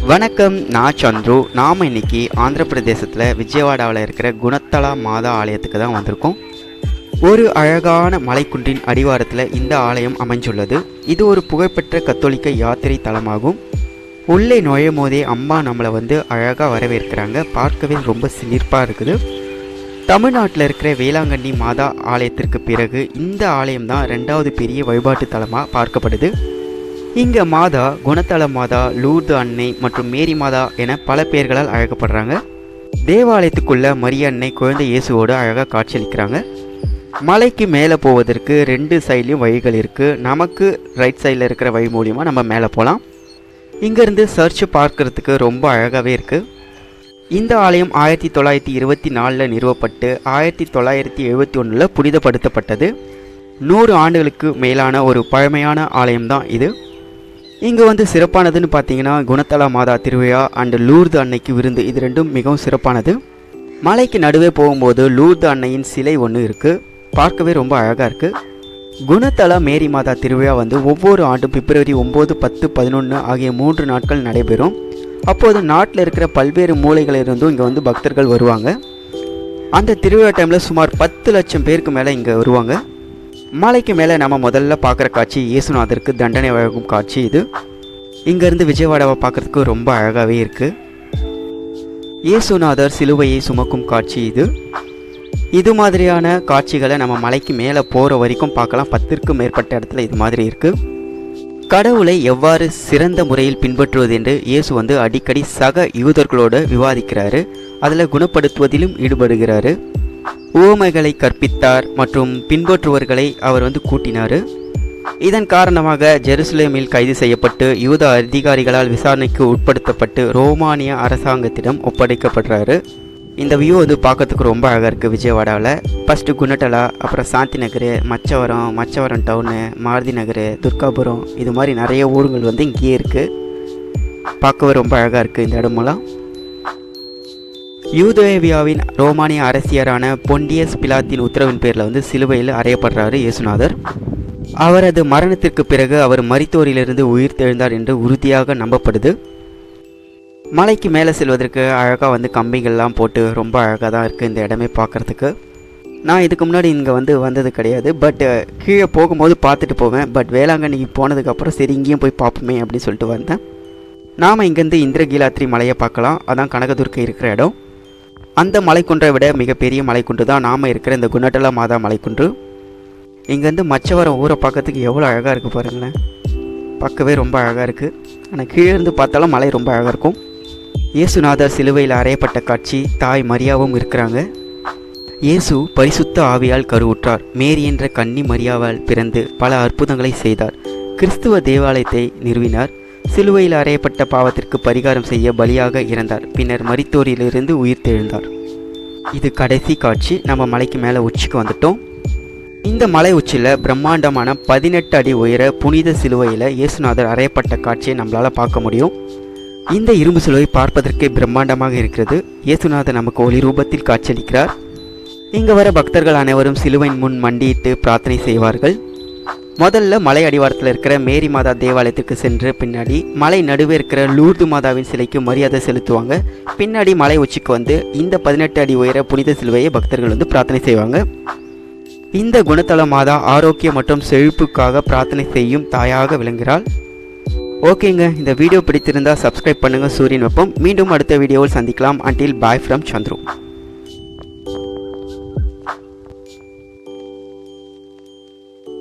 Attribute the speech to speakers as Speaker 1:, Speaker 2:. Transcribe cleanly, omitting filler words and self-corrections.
Speaker 1: வணக்கம், நான் சந்துரு. நாம் இன்னைக்கு ஆந்திர பிரதேசத்தில் விஜயவாடாவில் இருக்கிற குணத்தலா மாதா ஆலயத்துக்கு தான் வந்திருக்கோம். ஒரு அழகான மலைக்குன்றின் அடிவாரத்தில் இந்த ஆலயம் அமைஞ்சுள்ளது. இது ஒரு புகழ்பெற்ற கத்தோலிக்க யாத்திரை தலமாகும். உள்ளே நுழையும் போதே அம்மா நம்மளை அழகாக வரவேற்கிறாங்க. பார்க்கவே ரொம்ப சிலிர்ப்பாக இருக்குது. தமிழ்நாட்டில் இருக்கிற வேளாங்கண்ணி மாதா ஆலயத்திற்கு பிறகு இந்த ஆலயம் தான் 2வது பெரிய வழிபாட்டு தலமாக பார்க்கப்படுது. இங்கே மாதா, குணத்தல மாதா, லூர்து அன்னை மற்றும் மேரி மாதா என பல பெயர்களால் அழைக்கப்படுறாங்க. தேவாலயத்துக்குள்ள மரிய அன்னை குழந்தை இயேசுவோடு அழகாக காட்சியளிக்கிறாங்க. மலைக்கு மேலே போவதற்கு 2 சைட்லேயும் வழிகள் இருக்குது. நமக்கு ரைட் சைடில் இருக்கிற வழி மூலியமாக நம்ம மேலே போகலாம். இங்கேருந்து சர்ச் பார்க்கறதுக்கு ரொம்ப அழகாகவே இருக்குது. இந்த ஆலயம் 1924 நிறுவப்பட்டு 1971 புனிதப்படுத்தப்பட்டது. 100 ஆண்டுகளுக்கு மேலான ஒரு பழமையான ஆலயம்தான் இது. இங்கே சிறப்பானதுன்னு பார்த்தீங்கன்னா குணத்தலா மாதா திருவிழா அண்டு லூர்து அன்னைக்கு விருந்து, இது ரெண்டும் மிகவும் சிறப்பானது. மலைக்கு நடுவே போகும்போது லூர்து அன்னையின் சிலை ஒன்று இருக்குது. பார்க்கவே ரொம்ப அழகாக இருக்குது. குணத்தலா மேரி மாதா திருவிழா ஒவ்வொரு ஆண்டும் பிப்ரவரி 9, 10, 11 ஆகிய 3 நாட்கள் நடைபெறும். அப்போது நாட்டில் இருக்கிற பல்வேறு மூலைகளிலிருந்தும் இங்கே பக்தர்கள் வருவாங்க. அந்த திருவிழா டைமில் சுமார் 10 லட்சம் பேருக்கு மேலே இங்கே வருவாங்க. மலைக்கு மேலே நம்ம முதல்ல பார்க்குற காட்சி இயேசுநாதருக்கு தண்டனை வழங்கும் காட்சி. இது இங்கேருந்து விஜயவாடாவை பார்க்குறதுக்கு ரொம்ப அழகாகவே இருக்குது. இயேசுநாதர் சிலுவையை சுமக்கும் காட்சி இது மாதிரியான காட்சிகளை நம்ம மலைக்கு மேலே போகிற வரைக்கும் பார்க்கலாம். 10க்கும் மேற்பட்ட இடத்துல இது மாதிரி இருக்குது. கடவுளை எவ்வாறு சிறந்த முறையில் பின்பற்றுவது என்று இயேசு அடிக்கடி சக யூதர்களோடு விவாதிக்கிறாரு. அதில் குணப்படுத்துவதிலும் ஈடுபடுகிறாரு. உவமைகளை கற்பித்தார் மற்றும் பின்பற்றுவர்களை அவர் கூட்டினார். இதன் காரணமாக ஜெருசலேமில் கைது செய்யப்பட்டு யூத அதிகாரிகளால் விசாரணைக்கு உட்படுத்தப்பட்டு ரோமானிய அரசாங்கத்திடம் ஒப்படைக்கப்படுறாரு. இந்த வியூ பார்க்கறதுக்கு ரொம்ப அழகாக இருக்குது. விஜயவாடாவில் ஃபஸ்ட்டு குணட்டலா, அப்புறம் சாந்தி நகர், மச்சவரம் டவுனு, மாருதி நகர், துர்காபுரம், இது மாதிரி நிறைய ஊருங்கள் இங்கேயே இருக்குது. பார்க்கவே ரொம்ப அழகாக இருக்குது இந்த இடமெல்லாம். யூதேவியாவின் ரோமானிய அரசியரான பொண்டியஸ் பிலாத்தின் உத்தரவின் பேரில் சிலுவையில் அறையப்படுறாரு இயேசுநாதர். அவரது மரணத்திற்கு பிறகு அவர் மரித்தோரிலிருந்து உயிர் தெழுந்தார் என்று உறுதியாக நம்பப்படுது. மலைக்கு மேலே செல்வதற்கு அழகாக கம்பிகள்லாம் போட்டு ரொம்ப அழகாக தான் இருக்குது இந்த இடமே பார்க்குறதுக்கு. நான் இதுக்கு முன்னாடி இங்கே வந்தது கிடையாது. பட் கீழே போகும்போது பார்த்துட்டு போவேன். பட் வேளாங்கண்ணிக்கு போனதுக்கப்புறம் சரி இங்கேயும் போய் பார்ப்போமே அப்படின்னு சொல்லிட்டு வந்தேன். நாம் இங்கேருந்து இந்திரகீலாத்ரி மலையை பார்க்கலாம். அதான் கனகதுர்க்கை இருக்கிற இடம். அந்த மலைக்குன்றை விட மிகப்பெரிய மலைக்குன்று தான் நாம் இருக்கிற இந்த குணட்டலா மாதா மலைக்குன்று. இங்கேருந்து மச்சவரம் ஊரை பார்க்கறதுக்கு எவ்வளோ அழகாக இருக்குது பாருங்களேன். பார்க்கவே ரொம்ப அழகாக இருக்குது. ஆனால் கீழே இருந்து பார்த்தாலும் மலை ரொம்ப அழகாக இருக்கும். இயேசுநாதர் சிலுவையில் அறையப்பட்ட காட்சி. தாய் மரியாவும் இருக்கிறாங்க. இயேசு பரிசுத்த ஆவியால் கருவுற்றார். மேரி என்ற கன்னி மரியாவால் பிறந்து பல அற்புதங்களை செய்தார். கிறிஸ்துவ தேவாலயத்தை நிறுவினார். சிலுவையில் அறையப்பட்ட பாவத்திற்கு பரிகாரம் செய்ய பலியாக இறந்தார். பின்னர் மரித்தோரிலிருந்து உயிர் தெழுந்தார். இது கடைசி காட்சி. நம்ம மலைக்கு மேலே உச்சிக்கு வந்துட்டோம். இந்த மலை உச்சியில் பிரம்மாண்டமான 18 அடி உயர புனித சிலுவையில் இயேசுநாதர் அறையப்பட்ட காட்சியை நம்மளால் பார்க்க முடியும். இந்த இரும்பு சிலுவை பார்ப்பதற்கே பிரம்மாண்டமாக இருக்கிறது. இயேசுநாதர் நமக்கு ஒளி ரூபத்தில் காட்சியளிக்கிறார். இங்கே வர பக்தர்கள் அனைவரும் சிலுவையின் முன் மண்டியிட்டு பிரார்த்தனை செய்வார்கள். முதல்ல மலை அடிவாரத்தில் இருக்கிற மேரி மாதா தேவாலயத்துக்கு சென்று பின்னாடி மலை நடுவே இருக்கிற லூர்து மாதாவின் சிலைக்கு மரியாதை செலுத்துவாங்க. பின்னாடி மலை உச்சிக்கு இந்த 18 அடி உயர புனித சிலுவையை பக்தர்கள் பிரார்த்தனை செய்வாங்க. இந்த குணத்தல மாதா ஆரோக்கியம் மற்றும் செழிப்புக்காக பிரார்த்தனை செய்யும் தாயாக விளங்குகிறாள். ஓகேங்க, இந்த வீடியோ பிடித்திருந்தால் சப்ஸ்கிரைப் பண்ணுங்கள். சூரியன் வெப்பம். மீண்டும் அடுத்த வீடியோவில் சந்திக்கலாம். Until bye from Chandru.